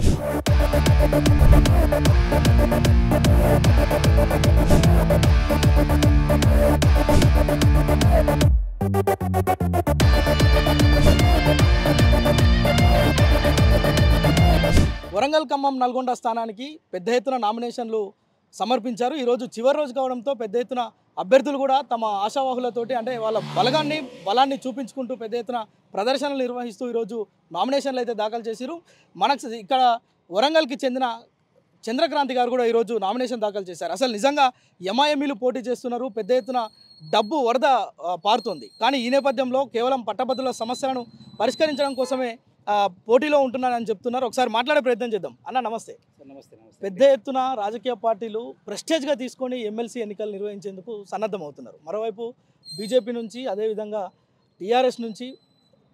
వరంగల్ ఖమ్మం నల్గొండ స్థానానికి పెద్ద ఎత్తున నామినేషన్లు సమర్పించారు. ఈరోజు చివరి రోజు కావడంతో పెద్ద ఎత్తున అభ్యర్థులు కూడా తమ ఆశావాహులతోటి అంటే వాళ్ళ బలాన్ని చూపించుకుంటూ పెద్ద ఎత్తున ప్రదర్శనలు నిర్వహిస్తూ ఈరోజు నామినేషన్లు అయితే దాఖలు చేశారు. మనకు ఇక్కడ వరంగల్కి చెందిన చంద్రక్రాంతి గారు కూడా ఈరోజు నామినేషన్ దాఖలు చేశారు. అసలు నిజంగా ఎంఐఎంఈలు పోటీ చేస్తున్నారు, పెద్ద ఎత్తున డబ్బు వరద పారుతుంది. కానీ ఈ నేపథ్యంలో కేవలం పట్టభద్రుల సమస్యలను పరిష్కరించడం కోసమే పోటీలో ఉంటున్నానని చెప్తున్నారు. ఒకసారి మాట్లాడే ప్రయత్నం చేద్దాం. అన్న నమస్తే. నమస్తే. పెద్ద ఎత్తున రాజకీయ పార్టీలు ప్రెస్టేజ్గా తీసుకొని ఎమ్మెల్సీ ఎన్నికలు నిర్వహించేందుకు సన్నద్ధమవుతున్నారు. మరోవైపు బీజేపీ నుంచి, అదేవిధంగా టీఆర్ఎస్ నుంచి,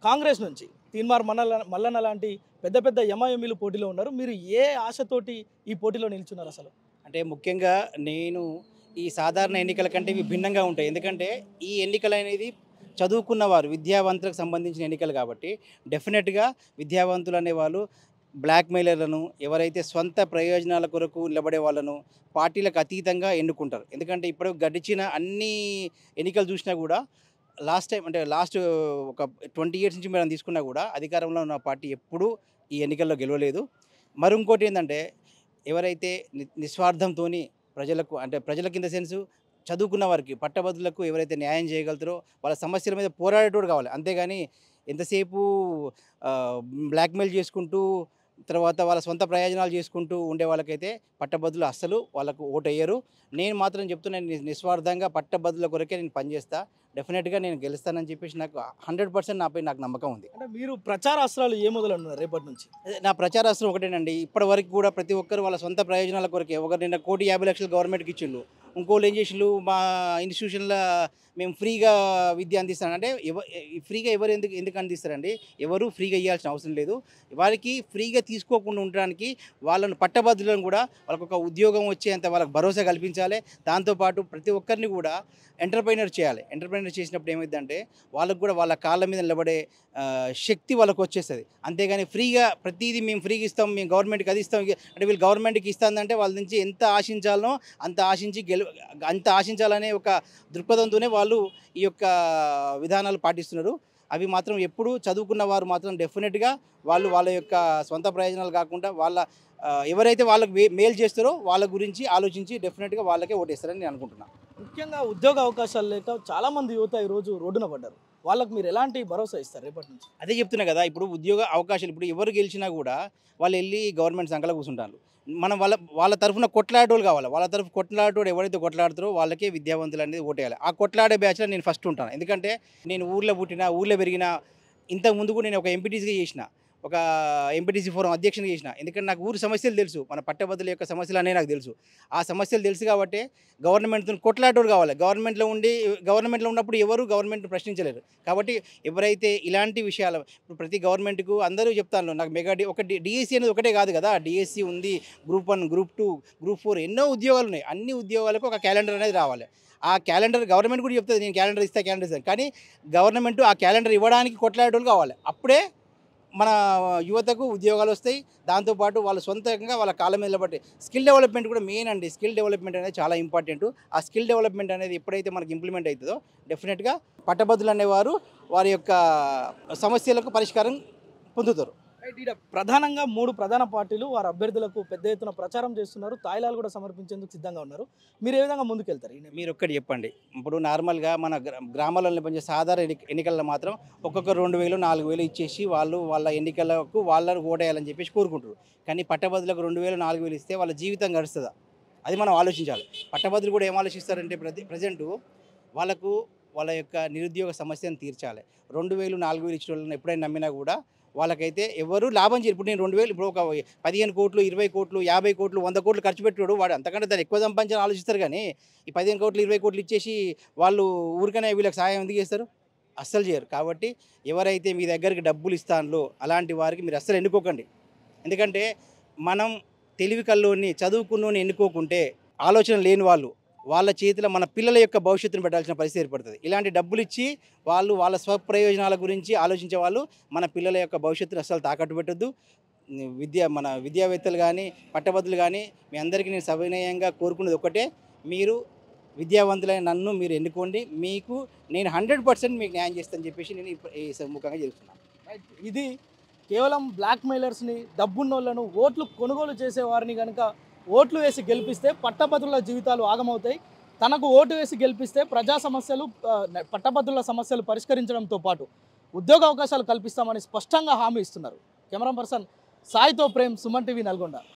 కాంగ్రెస్ నుంచి తీన్మార్ మల్లన్న లాంటి పెద్ద పెద్ద ఎంఐఎంఈలు పోటీలో ఉన్నారు. మీరు ఏ ఆశతోటి ఈ పోటీలో నిల్చున్నారు? అసలు అంటే ముఖ్యంగా నేను ఈ సాధారణ ఎన్నికల కంటే ఇవి భిన్నంగా ఉంటాయి. ఎందుకంటే ఈ ఎన్నికలు అనేది చదువుకున్నవారు, విద్యావంతులకు సంబంధించిన ఎన్నికలు కాబట్టి డెఫినెట్గా విద్యావంతులు అనేవాళ్ళు బ్లాక్మెయిలర్లను, ఎవరైతే స్వంత ప్రయోజనాల కొరకు నిలబడే వాళ్ళను పార్టీలకు అతీతంగా ఎన్నుకుంటారు. ఎందుకంటే ఇప్పుడు గడిచిన అన్ని ఎన్నికలు చూసినా కూడా లాస్ట్ ఒక 20 years నుంచి మనం తీసుకున్నా కూడా అధికారంలో ఉన్న పార్టీ ఎప్పుడూ ఈ ఎన్నికల్లో గెలవలేదు. మరింకోటి ఏంటంటే ఎవరైతే నిస్వార్థంతో ప్రజలకు ఇన్ ద సెన్సు చదువుకున్న వారికి, పట్టభద్రులకు ఎవరైతే న్యాయం చేయగలుగుతారో వాళ్ళ సమస్యల మీద పోరాడేటోడు కావాలి. అంతేగాని ఎంతసేపు బ్లాక్మెయిల్ చేసుకుంటూ తర్వాత వాళ్ళ సొంత ప్రయోజనాలు చేసుకుంటూ ఉండే వాళ్ళకైతే పట్టభద్రులు అస్సలు వాళ్ళకు ఓటు వేయరు. నేను మాత్రం చెప్తున్నాను, నిస్వార్థంగా పట్టభద్రుల కొరకే నేను పనిచేస్తా. డెఫినెట్గా నేను గెలుస్తానని చెప్పేసి నాకు 100% నాపై నాకు నమ్మకం ఉంది. అంటే మీరు ప్రచార అస్త్రాలు ఏ మొదలన్నారు రేపటి నుంచి? నా ప్రచారాస్త్రం ఒకటేనండి. ఇప్పటి వరకు కూడా ప్రతి ఒక్కరు వాళ్ళ సొంత ప్రయోజనాల కొరకే, ఒకరు నిన్న 1,50,00,000 గవర్నమెంట్కి ఇచ్చిండు, ఇంకోళ్ళు ఏం చేసిండు, మా ఇన్స్టిట్యూషన్లో మేము ఫ్రీగా విద్య అందిస్తాను అంటే ఫ్రీగా ఎవరు ఎందుకు అందిస్తారండి? ఎవరు ఫ్రీగా ఇవ్వాల్సిన అవసరం లేదు. వారికి ఫ్రీగా తీసుకోకుండా ఉండడానికి వాళ్ళను పట్టభద్రులను కూడా వాళ్ళకు ఒక ఉద్యోగం వచ్చేంత వాళ్ళకి భరోసా కల్పించాలి. దాంతోపాటు ప్రతి ఒక్కరిని కూడా ఎంటర్ప్రైనర్ చేయాలి. ఎంటర్ప్రైనర్ చేసినప్పుడు ఏమైందంటే వాళ్ళకు కూడా వాళ్ళ కాళ్ళ మీద నిలబడే శక్తి వాళ్ళకు వచ్చేస్తుంది. అంతేగాని ఫ్రీగా ప్రతిదీ మేము ఫ్రీగా ఇస్తాం, మేము గవర్నమెంట్కి అది ఇస్తాం అంటే వీళ్ళు గవర్నమెంట్కి ఇస్తుందంటే వాళ్ళ నుంచి ఎంత ఆశించాలనో అంత ఆశించాలనే ఒక దృక్పథంతోనే వాళ్ళు ఈ యొక్క విధానాలు పాటిస్తున్నారు. అవి మాత్రం ఎప్పుడు చదువుకున్న వారు మాత్రం డెఫినెట్గా వాళ్ళ యొక్క సొంత ప్రయోజనాలు కాకుండా ఎవరైతే వాళ్ళకు మేలు చేస్తారో వాళ్ళ గురించి ఆలోచించి డెఫినెట్గా వాళ్ళకే ఓటేస్తారని నేను అనుకుంటున్నాను. ముఖ్యంగా ఉద్యోగ అవకాశాలు లేక చాలామంది యువత ఈరోజు రోడ్డున పడ్డారు. వాళ్ళకు మీరు ఎలాంటి భరోసా ఇస్తారు రేపటి నుంచి? అదే చెప్తున్నా కదా, ఇప్పుడు ఉద్యోగ అవకాశాలు ఇప్పుడు ఎవరు గెలిచినా కూడా వాళ్ళు వెళ్ళి గవర్నమెంట్ సంఖ్యలో కూర్చుంటారు. మనం వాళ్ళ తరఫున కొట్లాడేటోళ్ళు కావాలి. వాళ్ళ తరఫు కొట్లాడేటోడు ఎవరైతే కొట్లాడుతారో వాళ్ళకే విద్యావంతులు అనేది ఓటేయాలి. ఆ కొట్లాడే బ్యాచ్లో నేను ఫస్ట్ ఉంటాను. ఎందుకంటే నేను ఊర్లో పుట్టిన, ఊర్లో పెరిగిన, ఇంతకుముందు కూడా నేను ఒక ఎంపీటీసీగా చేసిన, ఒక ఎంపీటీసీ ఫోరం అధ్యక్షునిగా చేసిన. ఎందుకంటే నాకు ఊరి సమస్యలు తెలుసు, మన పట్టభద్రుల యొక్క సమస్యలు అనేవి నాకు తెలుసు. ఆ సమస్యలు తెలుసు కాబట్టి గవర్నమెంట్తో కొట్లాడేటోడు కావాలి. గవర్నమెంట్లో ఉన్నప్పుడు ఎవరు గవర్నమెంట్ని ప్రశ్నించలేరు. కాబట్టి ఎవరైతే ఇలాంటి విషయాలు ఇప్పుడు ప్రతి గవర్నమెంట్కు అందరూ చెప్తాను, నాకు ఒక డిఎస్సీ అనేది ఒకటే కాదు కదా, డిఎస్సీ ఉంది, Group 1, Group 2, Group 4 ఎన్నో ఉద్యోగాలు ఉన్నాయి. అన్ని ఉద్యోగాలకు ఒక క్యాలెండర్ అనేది రావాలి. ఆ క్యాలెండర్ గవర్నమెంట్ కూడా చెప్తుంది, నేను క్యాలెండర్ ఇస్తాను. కానీ గవర్నమెంట్ ఆ క్యాలెండర్ ఇవ్వడానికి కొట్లాడేటోళ్ళు కావాలి. అప్పుడే మన యువతకు ఉద్యోగాలు వస్తాయి. దాంతోపాటు వాళ్ళ సొంతంగా వాళ్ళ కాళ్ళ మీద నిలబడి స్కిల్ డెవలప్మెంట్ కూడా మెయిన్ అండి. స్కిల్ డెవలప్మెంట్ అనేది చాలా ఇంపార్టెంట్. ఆ స్కిల్ డెవలప్మెంట్ అనేది ఎప్పుడైతే మనకి ఇంప్లిమెంట్ అవుతుందో డెఫినెట్గా పట్టభద్రులు అనేవారు వారి యొక్క సమస్యలకు పరిష్కారం పొందుతారు. ప్రధానంగా 3 ప్రధాన పార్టీలు వారి అభ్యర్థులకు పెద్ద ఎత్తున ప్రచారం చేస్తున్నారు. తాయిలాలు కూడా సమర్పించేందుకు సిద్ధంగా ఉన్నారు. మీరు ఏ విధంగా ముందుకెళ్తారు? మీరు ఒక్కటి చెప్పండి. ఇప్పుడు నార్మల్గా మన గ్రామాలలో పనిచే సాధారణ ఎన్నికల్లో మాత్రం ఒక్కొక్క 2,000, 4,000 ఇచ్చేసి వాళ్ళ ఎన్నికలకు వాళ్ళని ఓటేయాలని చెప్పేసి కోరుకుంటారు. కానీ పట్టభద్రులకు 2,000, 4,000 ఇస్తే వాళ్ళ జీవితం గడుస్తుందా? అది మనం ఆలోచించాలి. పట్టభద్రులు కూడా ఏం ఆలోచిస్తారంటే ప్రజెంటు వాళ్ళ యొక్క నిరుద్యోగ సమస్యను తీర్చాలి. 2,000, 4,000 ఇచ్చిన వాళ్ళని ఎప్పుడైనా నమ్మినా కూడా వాళ్ళకైతే ఎవరు లాభం చేయరు. ఇప్పుడు నేను 2,000 ఇప్పుడు ఒక 15 కోట్లు, 20 కోట్లు, 50 కోట్లు, 100 కోట్లు ఖర్చు పెట్టాడు వాడు అంతకంటే దాన్ని ఎక్కువ సంపాదించాలని ఆలోచిస్తారు. కానీ ఈ 15 కోట్లు, 20 కోట్లు ఇచ్చేసి వాళ్ళు ఊరికనే వీళ్ళకి సహాయం ఎందుకు చేస్తారు? అస్సలు చేయరు. కాబట్టి ఎవరైతే మీ దగ్గరికి డబ్బులు ఇస్తానో అలాంటి వారికి మీరు అస్సలు ఎన్నుకోకండి. ఎందుకంటే మనం తెలివి కల్లోని చదువుకున్నోని ఎన్నుకోకుంటే ఆలోచన లేని వాళ్ళ చేతిలో మన పిల్లల యొక్క భవిష్యత్తును పెట్టాల్సిన పరిస్థితి ఏర్పడుతుంది. ఇలాంటి డబ్బులు ఇచ్చి వాళ్ళ స్వప్రయోజనాల గురించి ఆలోచించే వాళ్ళు మన పిల్లల యొక్క భవిష్యత్తును అస్సలు తాకట్టు పెట్టద్దు. మన విద్యావేత్తలు కానీ పట్టభద్రులు కానీ మీ అందరికీ నేను సవినయంగా కోరుకునేది ఒకటే, మీరు విద్యావంతులైన నన్ను మీరు ఎన్నుకోండి, మీకు నేను 100% మీకు న్యాయం చేస్తానని చెప్పేసి నేను ఈ సముఖంగా చెప్తున్నాను. ఇది కేవలం బ్లాక్ మెయిలర్స్ని, డబ్బున్నోళ్లను, ఓట్లు కొనుగోలు చేసేవారిని కనుక ఓట్లు వేసి గెలిపిస్తే పట్టభద్రుల జీవితాలు ఆగమవుతాయి. తనకు ఓటు వేసి గెలిపిస్తే ప్రజా సమస్యలు, పట్టభద్రుల సమస్యలు పరిష్కరించడంతో పాటు ఉద్యోగ అవకాశాలు కల్పిస్తామని స్పష్టంగా హామీ ఇస్తున్నారు. కెమెరా పర్సన్ సాయితో ప్రేమ్, సుమన్ టీవీ, నల్గొండ.